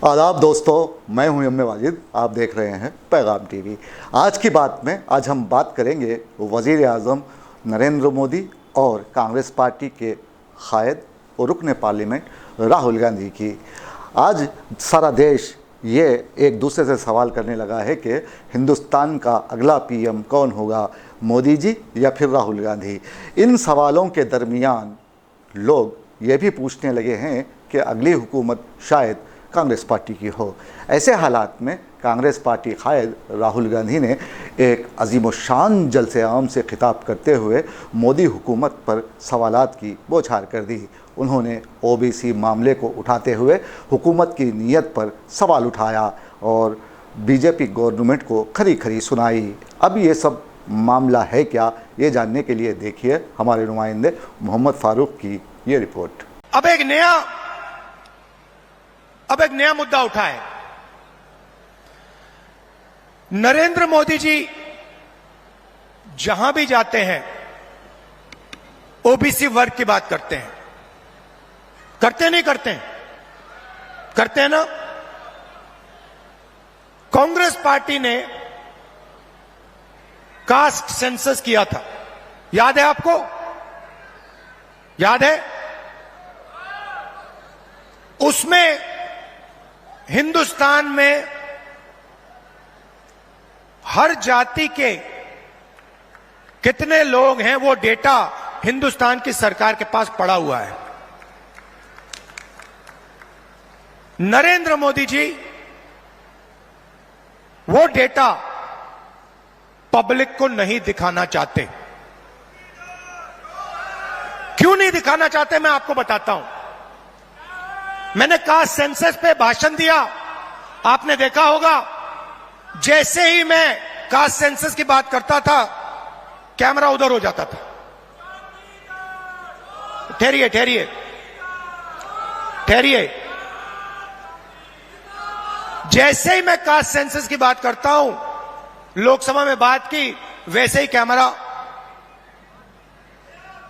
आदाब दोस्तों, मैं हूं एम.ए. वाजिद। आप देख रहे हैं पैगाम टीवी। आज की बात में आज हम बात करेंगे वज़ीर आज़म नरेंद्र मोदी और कांग्रेस पार्टी के कायद और रुकन पार्लियामेंट राहुल गांधी की। आज सारा देश ये एक दूसरे से सवाल करने लगा है कि हिंदुस्तान का अगला पीएम कौन होगा, मोदी जी या फिर राहुल गांधी। इन सवालों के दरमियान लोग ये भी पूछने लगे हैं कि अगली हुकूमत शायद कांग्रेस पार्टी की हो। ऐसे हालात में कांग्रेस पार्टी कायद राहुल गांधी ने एक अजीम-ओ-शान जलसे आम से खिताब करते हुए मोदी हुकूमत पर सवालात की बौछार कर दी। उन्होंने ओबीसी मामले को उठाते हुए हुकूमत की नीयत पर सवाल उठाया और बीजेपी गवर्नमेंट को खरी खरी सुनाई। अब ये सब मामला है क्या, ये जानने के लिए देखिए हमारे नुमाइंदे मोहम्मद फारूक की ये रिपोर्ट। अब एक नया मुद्दा उठा है। नरेंद्र मोदी जी जहां भी जाते हैं ओबीसी वर्ग की बात करते हैं। करते नहीं करते हैं? करते हैं ना। कांग्रेस पार्टी ने कास्ट सेंसस किया था, याद है आपको? याद है? उसमें हिंदुस्तान में हर जाति के कितने लोग हैं वो डेटा हिंदुस्तान की सरकार के पास पड़ा हुआ है। नरेंद्र मोदी जी वो डेटा पब्लिक को नहीं दिखाना चाहते। क्यों नहीं दिखाना चाहते, मैं आपको बताता हूं। मैंने कास्ट सेंसस पे भाषण दिया, आपने देखा होगा। जैसे ही मैं कास्ट सेंसस की बात करता था कैमरा उधर हो जाता था। ठहरिए ठहरिए ठहरिए। जैसे ही मैं कास्ट सेंसस की बात करता हूं, लोकसभा में बात की, वैसे ही कैमरा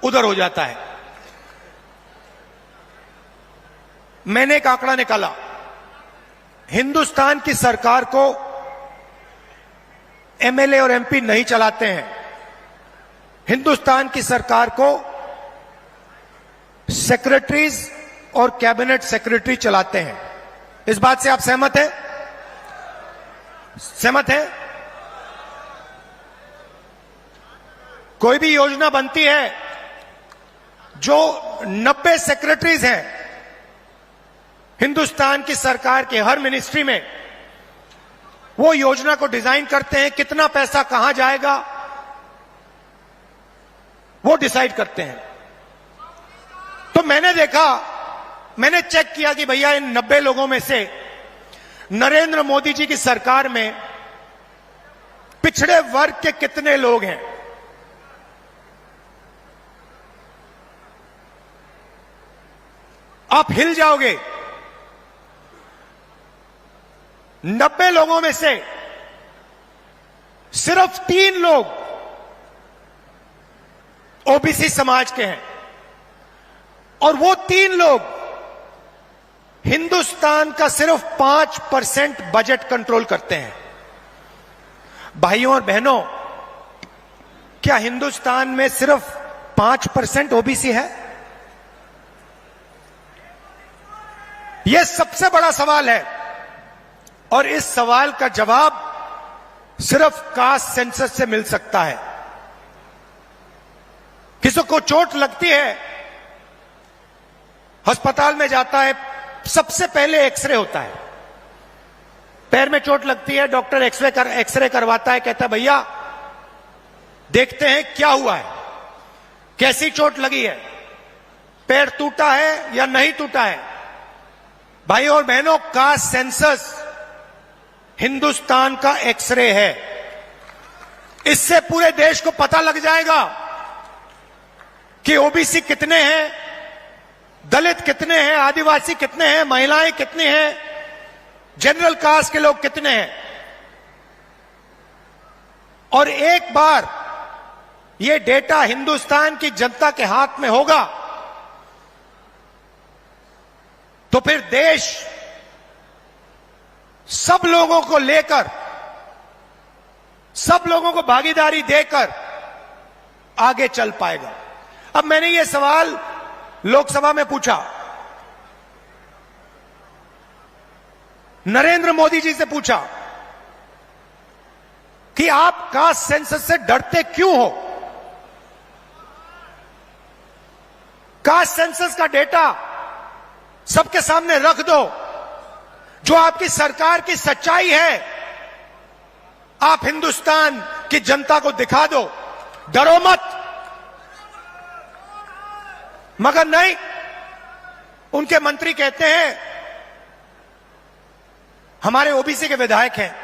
उधर हो जाता है। मैंने एक आंकड़ा निकाला। हिंदुस्तान की सरकार को एमएलए और एमपी नहीं चलाते हैं। हिंदुस्तान की सरकार को सेक्रेटरीज और कैबिनेट सेक्रेटरी चलाते हैं। इस बात से आप सहमत हैं? सहमत हैं? कोई भी योजना बनती है, जो 90 सेक्रेटरीज हैं हिंदुस्तान की सरकार के हर मिनिस्ट्री में, वो योजना को डिजाइन करते हैं। कितना पैसा कहां जाएगा वो डिसाइड करते हैं। तो मैंने देखा, मैंने चेक किया कि भैया इन 90 लोगों में से नरेंद्र मोदी जी की सरकार में पिछड़े वर्ग के कितने लोग हैं। आप हिल जाओगे। 90 लोगों में से सिर्फ 3 लोग ओबीसी समाज के हैं, और वो 3 लोग हिंदुस्तान का सिर्फ 5% बजट कंट्रोल करते हैं। भाइयों और बहनों, क्या हिंदुस्तान में सिर्फ 5% ओबीसी है? यह सबसे बड़ा सवाल है, और इस सवाल का जवाब सिर्फ कास्ट सेंसस से मिल सकता है। किसी को चोट लगती है, अस्पताल में जाता है, सबसे पहले एक्सरे होता है। पैर में चोट लगती है, डॉक्टर एक्सरे करवाता है, कहता है भैया देखते हैं क्या हुआ है, कैसी चोट लगी है, पैर टूटा है या नहीं टूटा है। भाइयों और बहनों, कास्ट सेंसस हिंदुस्तान का एक्सरे है। इससे पूरे देश को पता लग जाएगा कि ओबीसी कितने हैं, दलित कितने हैं, आदिवासी कितने हैं, महिलाएं कितनी हैं, जनरल कास्ट के लोग कितने हैं। और एक बार ये डेटा हिंदुस्तान की जनता के हाथ में होगा तो फिर देश सब लोगों को लेकर, सब लोगों को भागीदारी देकर आगे चल पाएगा। अब मैंने ये सवाल लोकसभा में पूछा, नरेंद्र मोदी जी से पूछा कि आप कास्ट सेंसस से डरते क्यों हो? कास्ट सेंसस का डेटा सबके सामने रख दो, जो आपकी सरकार की सच्चाई है आप हिंदुस्तान की जनता को दिखा दो, डरो मत। मगर नहीं, उनके मंत्री कहते हैं हमारे ओबीसी के विधायक हैं,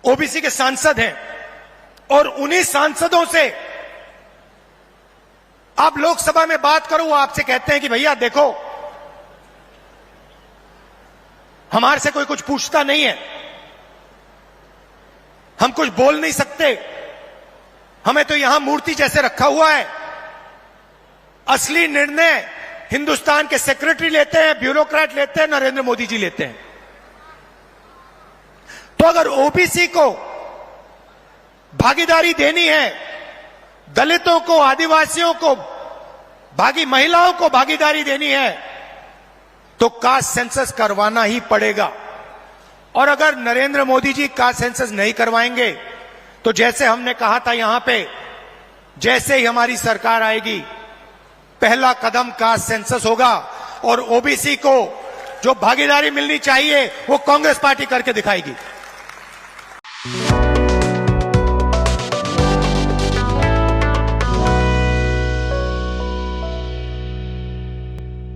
ओबीसी के सांसद हैं, और उन्हीं सांसदों से आप लोकसभा में बात करो, वो आपसे कहते हैं कि भैया देखो हमारे से कोई कुछ पूछता नहीं है, हम कुछ बोल नहीं सकते, हमें तो यहां मूर्ति जैसे रखा हुआ है, असली निर्णय हिंदुस्तान के सेक्रेटरी लेते हैं, ब्यूरोक्रेट लेते हैं, नरेंद्र मोदी जी लेते हैं। तो अगर ओबीसी को भागीदारी देनी है, दलितों को, आदिवासियों को, महिलाओं को भागीदारी देनी है, तो कास्ट सेंसस करवाना ही पड़ेगा। और अगर नरेंद्र मोदी जी कास्ट सेंसस नहीं करवाएंगे तो जैसे हमने कहा था यहां पे, जैसे ही हमारी सरकार आएगी पहला कदम कास्ट सेंसस होगा, और ओबीसी को जो भागीदारी मिलनी चाहिए वो कांग्रेस पार्टी करके दिखाएगी।